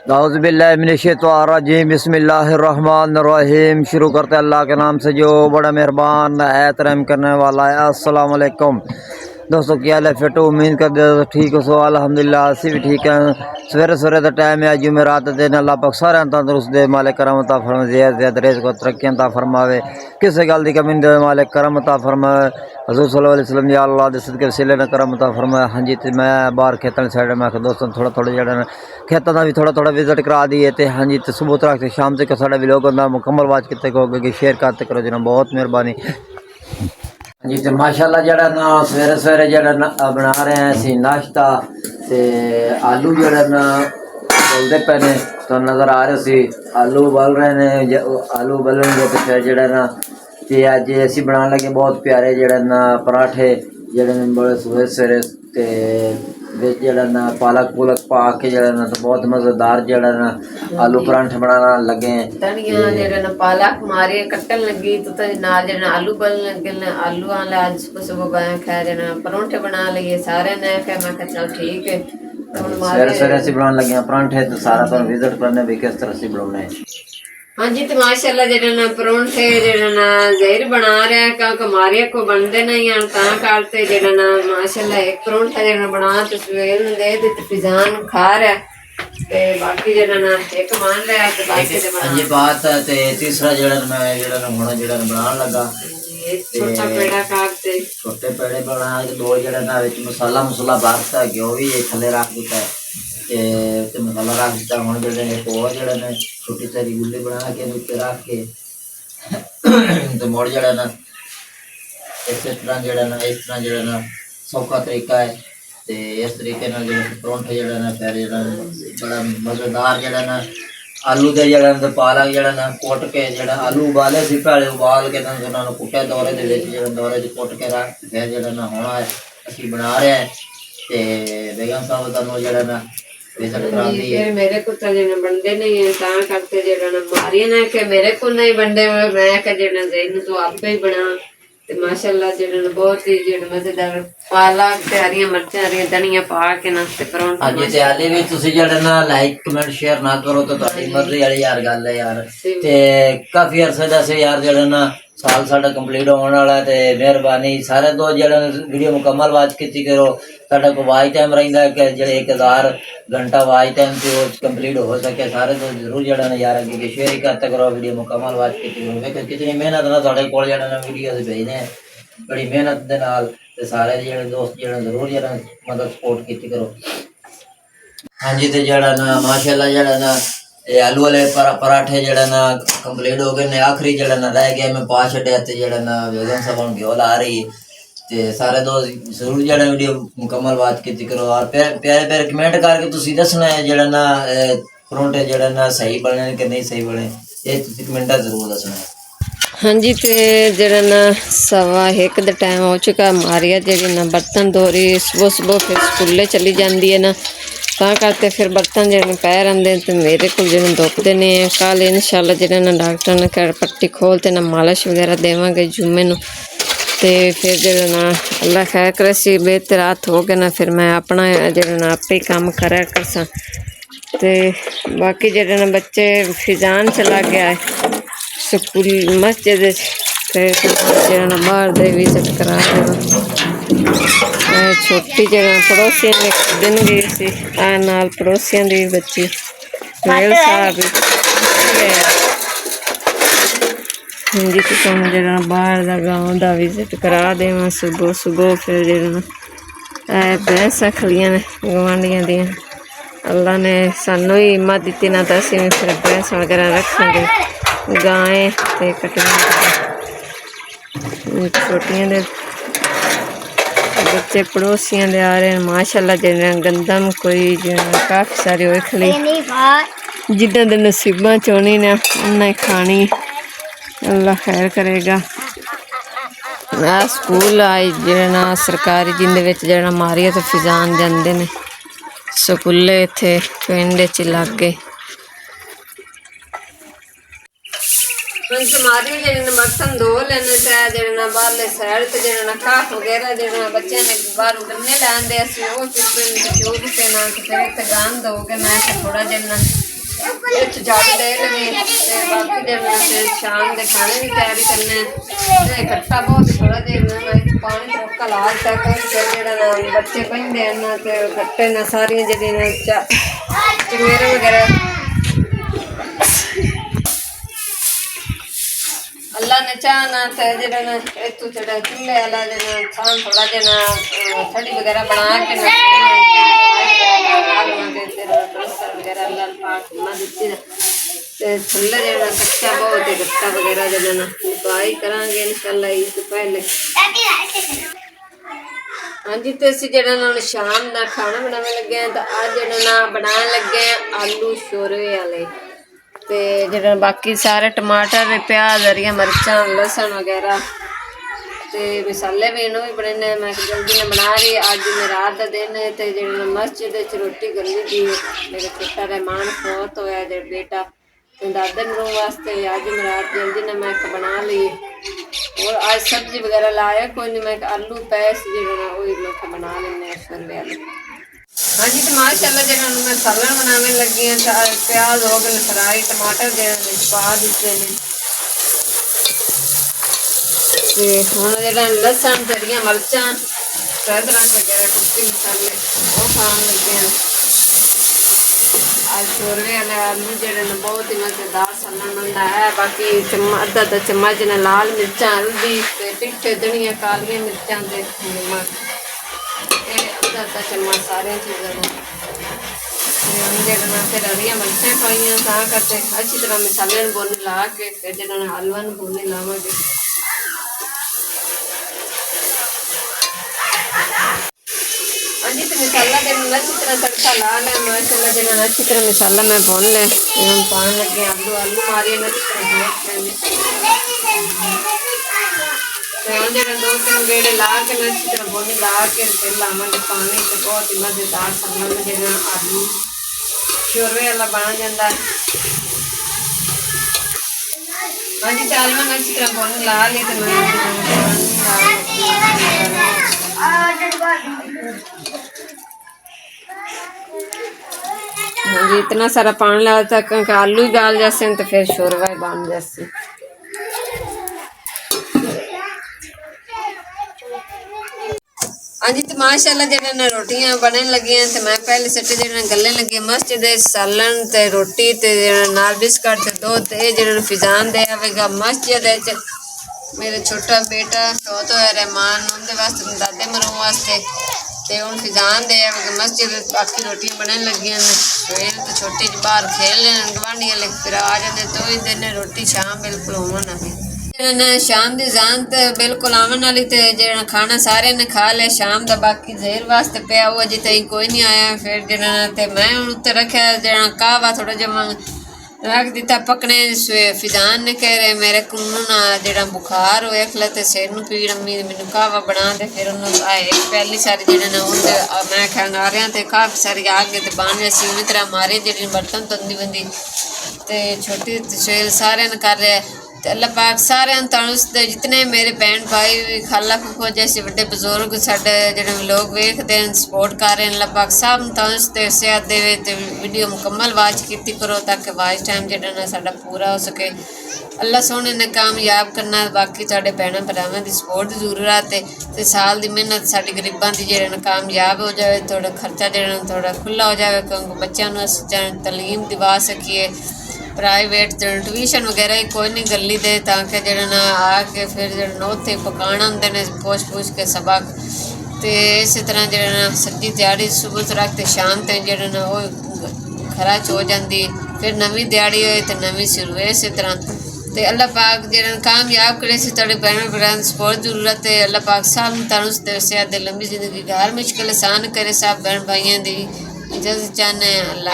औज़ुबिल्लाहिमिनश्शैतानिर्रजीम बिस्मिल्लाहिर्रहमानिर्रहीम। शुरू करते अल्लाह के नाम से जो बड़ा मेहरबान है रहम करने वाला है। अस्सलाम वालेकुम दोस्तों, क्या हाल है? फिट उम्मीद कर दे ठीक हो। सो अल्हम्दुलिल्लाह असी भी ठीक हैं। सवेरे सवेरे का टाइम है, जुमेरात दिन। अल्लाह पाक सारे तंदुरुस्त दे, मालिक करम अता फरमावे, ज़ियादा रिज़्क़ को तरक्की अता फरमावे, किसी गल की कमी नहीं दे, मालिक करम अता फरमावे। हज़ूर सल्लल्लाहु अलैहि वसल्लम या अल्लाह दे सदके वसीले ने करम अता फरमाए। हाँ जी, तो मैं बाहर खेतों साइड में दोस्तों थोड़ा थोड़ा जड़ा खेतों का भी थोड़ा थोड़ा विजिट करा दिए। तो हाँ जी, तो सुबह तक शाम तक साढ़ा भी लोग मुकम्मल वाच कितने कहोगे, शेयर करते करो जना, बहुत मेहरबानी जी। तो माशाल्लाह जड़ा ना सवेरे सवेरे जड़ा ना बना रहे हैं असी नाश्ता। ते आलू जड़ा ना बोलते पे ने तो नज़र आ रहे सी, आलू उबल रहे ने। आलू उबलेंगे तो फिर जड़ा ना ते अज असी बनाने लगे बहुत प्यारे जड़ा ना पराठे जड़े ने, बड़े सवेरे सवेरे। ते विच जड़ा ना पालक पुलक पा के जड़ा ना तो बहुत मज़ेदार जड़ा ना आलू परांठे बनाना लगे। धनिया जड़ा ना पालक मारे कट्टन लगी तो नाल जड़ा आलू बलन लगे ने। आलू वाले आज सुबह सुबह मैं खा जड़ा परोंठे बना लिए सारे ने। फिर मैं कहा चल ठीक है, सवेरे सवेरे असी बनाने लगे हैं परांठे। तो सारा तो विजिट करने भी किस तरह से बनाने। हाँ जी, तो माशाल्लाह जड़ा ना परोंठे जड़ा ना ज़हीर बना रहा है, क्योंकि हमारे को बनते नहीं हैं ता करते जड़ा ना माशाल्लाह एक परोंठा जड़ा बना तो सवेर दे दे तो फिजान खा रहा है। ते बाकी जड़ा ना एक मान रहा है तो बाकी ते बना। ये बात है। ते तीसरा जड़ा मैं जड़ा ना हुण जड़ा बनाने लगा छोटा पेड़ा काटते छोटे पेड़े बना के दो जड़ा ना विच मसाला मुसला भरता घ्यो भी थले रख दिता है। ते मसाला रख दिता। हुण जड़े ने और जड़ा ने छोटी सारी गुल्ली बना के उत्ते रख के ते मोड़ जड़ा ना इस तरह जड़ा ना सौखा तरीका है। ते इस तरीके नाल जड़ा परोंठे जड़ा ना फिर जड़ा बड़ा मज़ेदार जड़ा ना आलू दे जड़ा ना पालक जड़ा ना कुट के जड़ा आलू उबाले सी, पहले उबाल के उन्हां नूं कुट्टिया दौरे दे विच जड़ा दौरे च कुट के रख फिर जड़ा ना हुण असीं बना रहे हैं। ते बेगम साहब तुहानूं जड़ा ना विजिट करांदी है। फिर मेरे को तो जड़ा बनते नहीं है ता करते जड़ा ना मारी ना कि मेरे को नहीं बनते। मैं कह जड़ा ज़हीन तो आपे ही बना। ते माशाल्लाह जड़ा ना बहुत ही जड़ा मज़ेदार पालक ते हरियां मिर्चां हरियां धनिया पा के ना ते परोंठे। हाँ जी, ते हाले भी तुसीं जड़ा ना लाइक कमेंट शेयर ना करो तो तुहाडी मर्जी वाली यार गल है यार। ते काफ़ी अरसे दा से यार जड़ा ना साल साडा कंप्लीट होने वाला है। ते मेहरबानी सारे दो जड़ा वीडियो मुकम्मल वाच कीती करो। साडा को वाच टाइम रहिंदा है कि जड़े 1000 घंटा वाच टाइम से वो कंप्लीट हो सके। सारे तो जरूर जड़ा ना यार अगे शेयर ही करते करो, वीडियो मुकम्मल वाच कीती करो। देखो कितनी मेहनत ना तुहाडे कोल जड़ा ना वीडियो भेजने हैं, बड़ी मेहनत दे नाल। ते सारे जड़े दोस्त जड़ा जरूर जड़ा मतलब सपोर्ट कीती करो। हाँ जी, तो जड़ा ना माशाल्लाह जड़ा ना ये आलू वाले पराठे जड़ा ना कंप्लीट हो गए ने। आखिरी जड़ा ना रह गया मैं पा छड्या। ते जड़ा ना बेगम साहब घ्यो ला रही है। ते सारे दोस्त जरूर जड़ा वीडियो मुकम्मल बात कीती करो और प्यारे प्यारे कमेंट करके तुसीं दसना है जड़ा ना परोंठे जड़ा ना सही बने कि नहीं सही बने, ये तुसीं कमेंटा जरूर दसना है। हाँ जी, तो जरा ना 1:15 का टाइम हो चुका। मारिया जी ना बर्तन धो रही सुबह सुबह, फिर स्कूले चली जाती है ना ता करते फिर बर्तन जो पैर आते तो मेरे को जो धोते नहीं है। कल इंशाल्लाह जो ना डॉक्टर ने कह पट्टी खोलते ना मालिश वगैरह देवे जुम्मे नूं। ते फिर जो ना अल्लाह खैर करे सी बेहतर हाथ हो गए ना, फिर मैं अपना जो ना आपे ही काम करा कर सा। ते बाकी जो ना बच्चे फिजान चला गया है स्कूल मस्जिद जो बाहर दे विजिट करा छोटी जगह पड़ोसियों ने दिन गई सी नाल पड़ोसियों की बच्ची मेल साहब जी। तो जरा बाहर का गाँव का विजिट करा देव सुबह सुबह। फिर जो भैंसा खलियां ने गवांढियां दियां, अल्लाह ने सानू ही हिम्मत दी ना तो असीं भी फिर भैंस वगैरह रखेंगे, गायें ते कटियां छोटियां दे बच्चे पड़ोसियां दे आ रहे हैं। माशाल्लाह जिन्हें गंदम कोई काफ़ी सारी होई खली, जिन्हों दे नसीबां च होनी ने उन्हें खानी। अल्लाह खैर करेगा। स्कूल आई जो सरकारी जिंदे विच जो मारिया तो फिजान जाते ने स्कूले इत्थे पिंड च लागे। मारी जो बर्तन धो लेने जो बाहरले साइड से जो काफ वगैरह जो बच्चे ने बाहर गन्ने लाते चूक के ना फिर इतने गंद हो गए। मैं थोड़ा जो झाड़ू दे लगी बाकी दिन फिर शाम के खाने की तैयारी करने कट्टा बहुत थोड़ा देर में पानी रोका ला तक फिर बच्चे पहनते हैं तो कट्टे न सारिया जी चमेरे वगैरह अल्लाह ने चाहना तो जरा इतू चढ़ा चूल्हे वाला जना थान थोड़ा जना थड़ी वगैरह बना के वगैरह अल्लाह पाक बना दी थल्ले जरा कच्चा बहुत है कट्टा वगैरह जना पाई करांगे इंशाल्लाह ईद तो पहले। हाँ जी तो असं जरा शाम का खाना बनाने लगे हैं तो अज जरा बनाने लगे हैं आलू शोरवे वाले ते जरा बाकी सारे टमाटर प्याज हरिया मिर्चा लहसुन वगैरह ते मसाले भी इन्हों भी बने मैं जल्दी ने बना रही अज मैं रात का दिन है तो जो मस्जिद रोटी करनी थी मेरे छोटा रहमान फौत होया जो बेटा तो दादे रूम वास्ते अज मैं रात जल्दी ने मैं बना ली और आज सब्जी वगैरह लाया कोई नहीं मैं आलू पैस जो मैं बना लेने शोरवे वाले। हाँ जी तो माशाल्लाह जो मैं सालन बनाने लगी हैं तो प्याज हो गए फ्राई टमाटर जो पा दिते हैं हम जो लहसुन हरिया मिर्चा अदरक वगैरह कुट्टी मसाले वो खाने लगे हैं। आज शोरवे वाले आलू जो बहुत ही मज़ेदार सालन बनता है बाकी अद्धा चम्मच ने लाल मिर्चा हल्दी पिट्ठे धनिया कालिया मिर्चा नमक अद्धा चम्मच सारे चीज़ों जरा फिर हरिया मिर्चा पाई ता करते अच्छी तरह मसाले भुन ला के फिर जरा आलूआ भुन लावे। हाँ जी तो मसाला जरा अच्छी तरह तड़का ला लिया माशाल्लाह जरा अच्छी तरह मसाला मैं भुन लिया हम पान लगे आलू आलू मारिए अच्छी तरह जरा 2-3 गेड़े ला के अच्छी तरह भुन ला के फिर लावे पानी तो बहुत ही मज़ेदार सालन जरा आलू शोरवे वाला बन जाता है। हाँ जी चाल मैं अच्छी तरह भुन ला ली तो मैं हाँ जी इतना सारा पानी ला तक आलू ही गाल जैसे तो फिर शोरवा ही बन जैसे। हाँ जी तो माशाल्लाह जरा रोटियां बनने लगी हैं तो मैं पहले सट्टे जरा गले लगी मस्जिद सालन ते रोटी ते नाल बिस्कुट ते दूध जरा फिजान दे आवेगा मस्जिद मेरे छोटा बेटा शौत होया रहमान उनके वास्ते दादे मरूं वास्ते ते हुण फिजान दे आवेगा मस्जिद बाकी रोटियां बनने लगी हैं सवेर तो छोटी जी बाहर खेल रहे गवांढी वाले फिर आ जाते तो ही दिन रोटी शाम बिल्कुल होवन वाली शाम की जान तो बिल्कुल आवन वाली तो जरा खाना सारे ने खा लिया शाम का बाकी जहर वास्ते पिया हुआ अजे तक कोई नहीं आया फिर जरा तो मैं उत्ते रखा जरा कहवा थोड़ा जमा रख दिता पकने फिजान ने कह रहे मेरे कुन्नू ना जरा बुखार हो खला तो सिर नूं पीड़ अम्मी मैनू कहवा बना दे फिर उन्होंने आए पहली सारी जरा ना मैं खाना आ रहा तो काफ़ी सारी आ गए तो बन रहे उन्नी तरह मारे जी बर्तन धोंदी बंदी तो छोटी सवेल सारे ने कर रहे तो अल्लाह पाक सारे तंदुरुस्त जितने मेरे भैन भाई खाला फूफो जैसे बड़े बुजुर्ग साढ़े जो लोग वेखते हैं सपोर्ट कर रहे हैं अल्लाह पाक सब तंदुरुस्त सेहत देवे तो वीडियो मुकम्मल वाच की करो ताकि वाच टाइम जो ना साडा पूरा हो सके अल्लाह सोने ने कामयाब करना बाकी साढ़े भैन भरावां की सपोर्ट की जरूरत है तो साल की मेहनत साड़ी गरीबां की जो कामयाब हो जाए थोड़ा खर्चा जो थोड़ा खुला हो जाए क्योंकि बच्चों अस तलीम दिवा सकीए प्राइवेट ट्यूशन वगैरह कोई नहीं गली दे ताकि जरा ना आके फिर जरा उत्थे पकाना होंगे ने पूछ के सबक तो इस तरह जरा ना सब्जी दिहाड़ी सुबह तो रखते शाम तक जरा ना वो खराच हो जाती फिर नवी दिहाड़ी हो तो नवी शुरू है इस तरह तो अल्लाह पाक जरा कामयाब करे से थोड़े बहन भरान सपोर्ट जरूरत है अल्लाह पाक सब तंदुरुस्त सेहत लंबी जिंदगी हर मुश्किल आसान करे सब बहन भाइयों की इजाजत चाहते हैं अल्लाह।